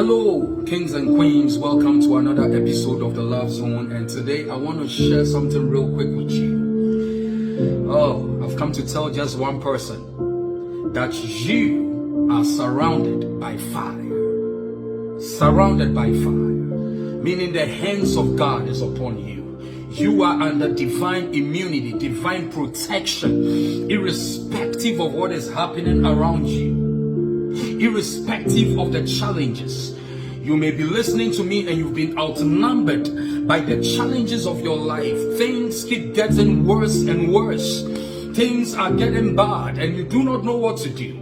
Hello, kings and queens. Welcome to another episode of the Love Zone. And today I want to share something real quick with you. I've come to tell just one person that you are surrounded by fire. Surrounded by fire. Meaning the hands of God is upon you. You are under divine immunity, divine protection, irrespective of what is happening around you. Irrespective of the challenges. You may be listening to me and you've been outnumbered by the challenges of your life. Things keep getting worse and worse. Things are getting bad and you do not know what to do.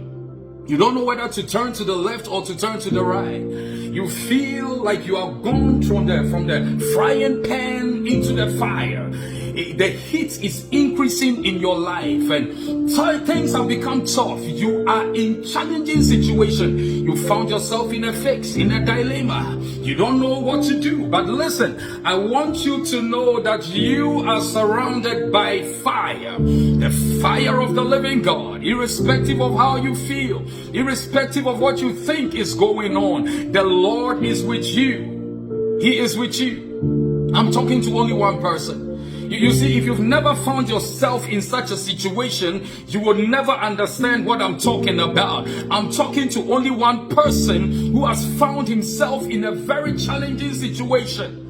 You don't know whether to turn to the left or to turn to the right. You feel like you are gone from the frying pan into the fire. The heat is increasing in your life and things have become tough. You are in challenging situation. You found yourself in a fix, in a dilemma. You don't know what to do. But listen, I want you to know that you are surrounded by fire. The fire of the living God. Irrespective of how you feel, irrespective of what you think is going on, the Lord is with you. He is with you. I'm talking to only one person. You see, if you've never found yourself in such a situation, you will never understand what I'm talking about. I'm talking to only one person who has found himself in a very challenging situation.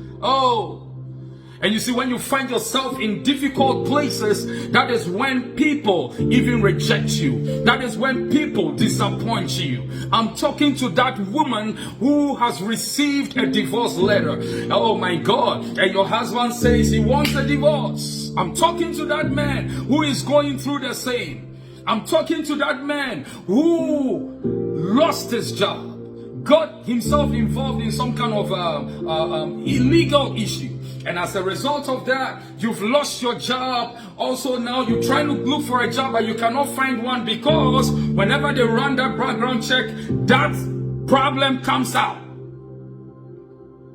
And you see, when you find yourself in difficult places, that is when people even reject you. That is when people disappoint you. I'm talking to that woman who has received a divorce letter. Oh my God. And your husband says he wants a divorce. I'm talking to that man who is going through the same. I'm talking to that man who lost his job, got himself involved in some kind of illegal issue. And as a result of that, you've lost your job. Also now you're trying to look for a job but you cannot find one because whenever they run that background check, that problem comes out.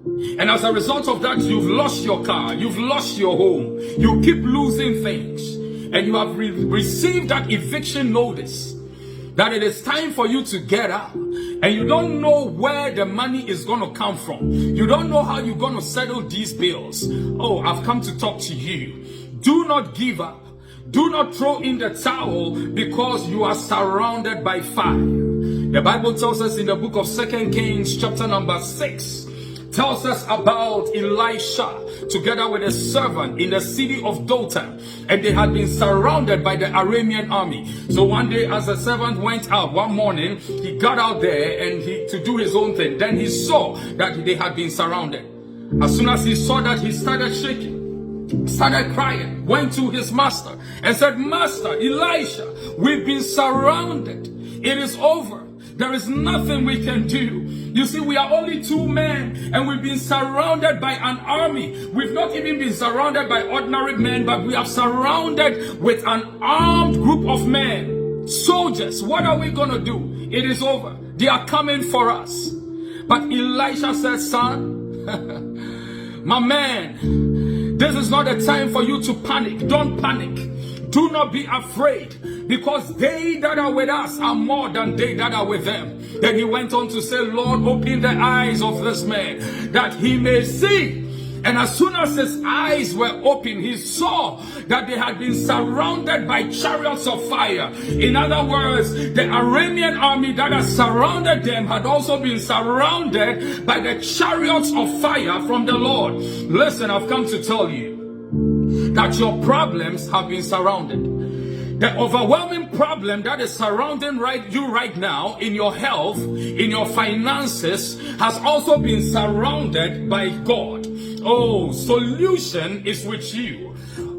And as a result of that, you've lost your car, you've lost your home. You keep losing things. And you have received that eviction notice that it is time for you to get out. And you don't know where the money is going to come from. You don't know how you're going to settle these bills. I've come to talk to you. Do not give up. Do not throw in the towel because you are surrounded by fire. The Bible tells us in the book of 2 Kings chapter number 6, tells us about Elisha together with a servant in the city of Dothan, and they had been surrounded by the Aramean army. So one day as the servant went out one morning, he got out there and to do his own thing. Then he saw that they had been surrounded. As soon as he saw that, he started shaking, started crying, went to his master and said, "Master, Elisha, we've been surrounded. It is over. There is nothing we can do. You see, we are only two men and we've been surrounded by an army. We've not even been surrounded by ordinary men, but we are surrounded with an armed group of men, soldiers. What are we going to do? It is over. They are coming for us." But Elisha said, "Son, my man, this is not the time for you to panic. Don't panic. Do not be afraid, because they that are with us are more than they that are with them." Then he went on to say, "Lord, open the eyes of this man that he may see." And as soon as his eyes were open, he saw that they had been surrounded by chariots of fire. In other words, the Aramean army that had surrounded them had also been surrounded by the chariots of fire from the Lord. Listen, I've come to tell you that your problems have been surrounded. The overwhelming problem that is surrounding you right now in your health, in your finances, has also been surrounded by God. Solution is with you.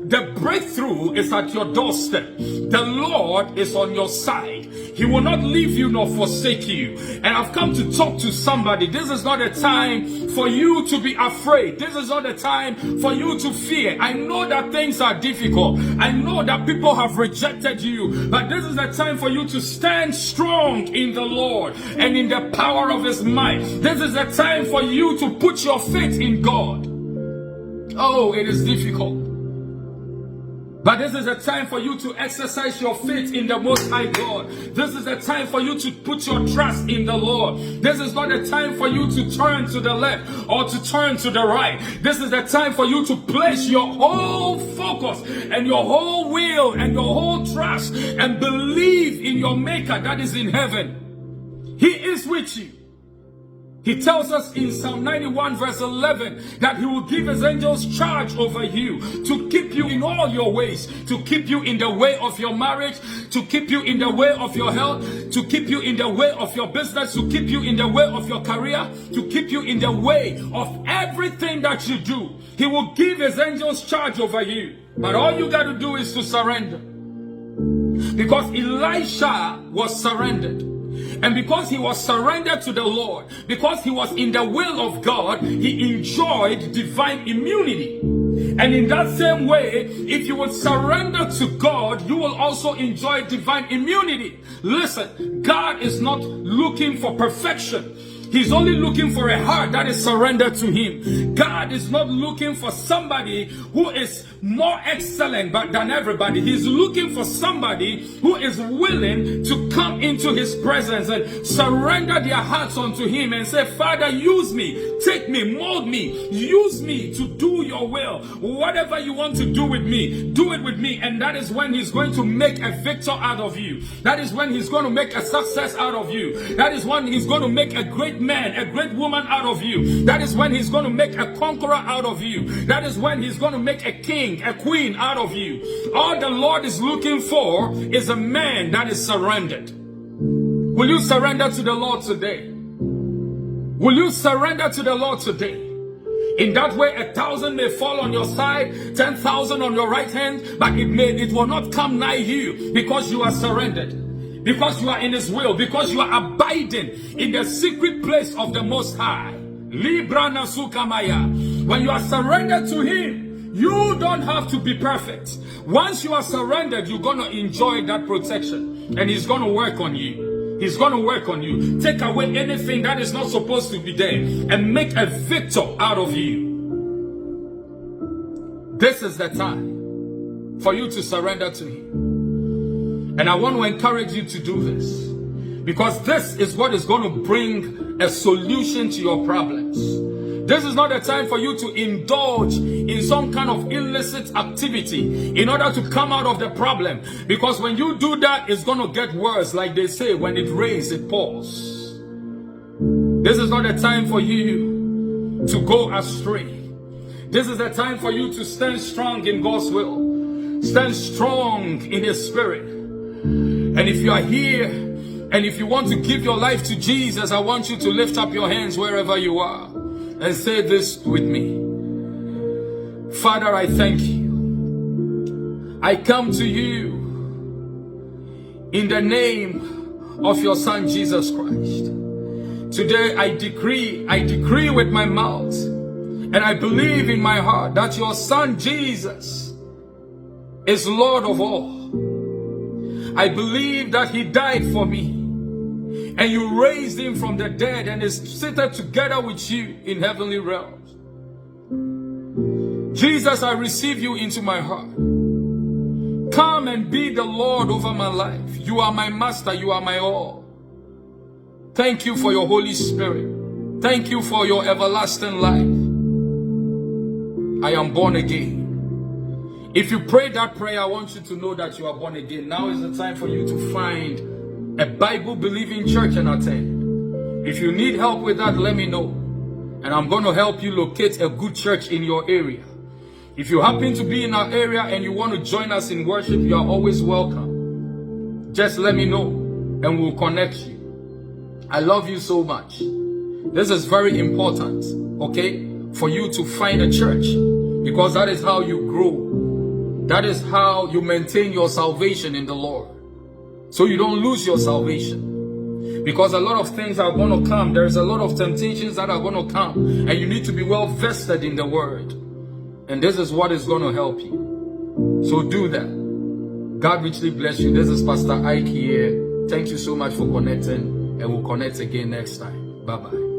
The breakthrough is at your doorstep. The Lord is on your side. He will not leave you nor forsake you. And I've come to talk to somebody. This is not a time for you to be afraid. This is not a time for you to fear. I know that things are difficult. I know that people have rejected you. But this is a time for you to stand strong in the Lord and in the power of His might. This is a time for you to put your faith in God. It is difficult. But this is a time for you to exercise your faith in the Most High God. This is a time for you to put your trust in the Lord. This is not a time for you to turn to the left or to turn to the right. This is a time for you to place your whole focus and your whole will and your whole trust and believe in your Maker that is in heaven. He is with you. He tells us in Psalm 91 verse 11 that he will give his angels charge over you to keep you in all your ways, to keep you in the way of your marriage, to keep you in the way of your health, to keep you in the way of your business, to keep you in the way of your career, to keep you in the way of everything that you do. He will give his angels charge over you. But all you got to do is to surrender. Because Elisha was surrendered. And because he was surrendered to the Lord, because he was in the will of God, he enjoyed divine immunity. And in that same way, if you will surrender to God, you will also enjoy divine immunity. Listen, God is not looking for perfection. He's only looking for a heart that is surrendered to him. God is not looking for somebody who is more excellent than everybody. He's looking for somebody who is willing to come into his presence and surrender their hearts unto him and say, Father, use me, take me, mold me, use me to do your will. Whatever you want to do with me, do it with me. And that is when he's going to make a victor out of you. That is when he's going to make a success out of you. That is when he's going to make a great man, a great woman out of you. That is when he's going to make a conqueror out of you. That is when he's going to make a king, a queen out of you. All the Lord is looking for is a man that is surrendered. Will you surrender to the Lord today? Will you surrender to the Lord today? In that way, 1,000 may fall on your side, 10,000 on your right hand, but it will not come nigh you because you are surrendered. Because you are in his will, because you are abiding in the secret place of the Most High. Libra Nasukamaya. When you are surrendered to him, you don't have to be perfect. Once you are surrendered, you're going to enjoy that protection. And he's going to work on you. He's going to work on you. Take away anything that is not supposed to be there and make a victor out of you. This is the time for you to surrender to him. And I want to encourage you to do this, because this is what is going to bring a solution to your problems. This is not a time for you to indulge in some kind of illicit activity in order to come out of the problem. Because when you do that, it's going to get worse. Like they say, when it rains, it pours. This is not a time for you to go astray. This is a time for you to stand strong in God's will. Stand strong in his spirit. And if you are here, and if you want to give your life to Jesus, I want you to lift up your hands wherever you are and say this with me. Father, I thank you. I come to you in the name of your Son, Jesus Christ. Today I decree with my mouth, and I believe in my heart that your Son, Jesus, is Lord of all. I believe that he died for me, and you raised him from the dead and is seated together with you in heavenly realms. Jesus, I receive you into my heart. Come and be the Lord over my life. You are my master. You are my all. Thank you for your Holy Spirit. Thank you for your everlasting life. I am born again. If you pray that prayer, I want you to know that you are born again. Now is the time for you to find a Bible-believing church and attend. If you need help with that, let me know. And I'm going to help you locate a good church in your area. If you happen to be in our area and you want to join us in worship, you are always welcome. Just let me know and we'll connect you. I love you so much. This is very important, okay, for you to find a church, because that is how you grow. That is how you maintain your salvation in the Lord. So you don't lose your salvation. Because a lot of things are going to come. There's a lot of temptations that are going to come. And you need to be well vested in the word. And this is what is going to help you. So do that. God richly bless you. This is Pastor Ike here. Thank you so much for connecting. And we'll connect again next time. Bye-bye.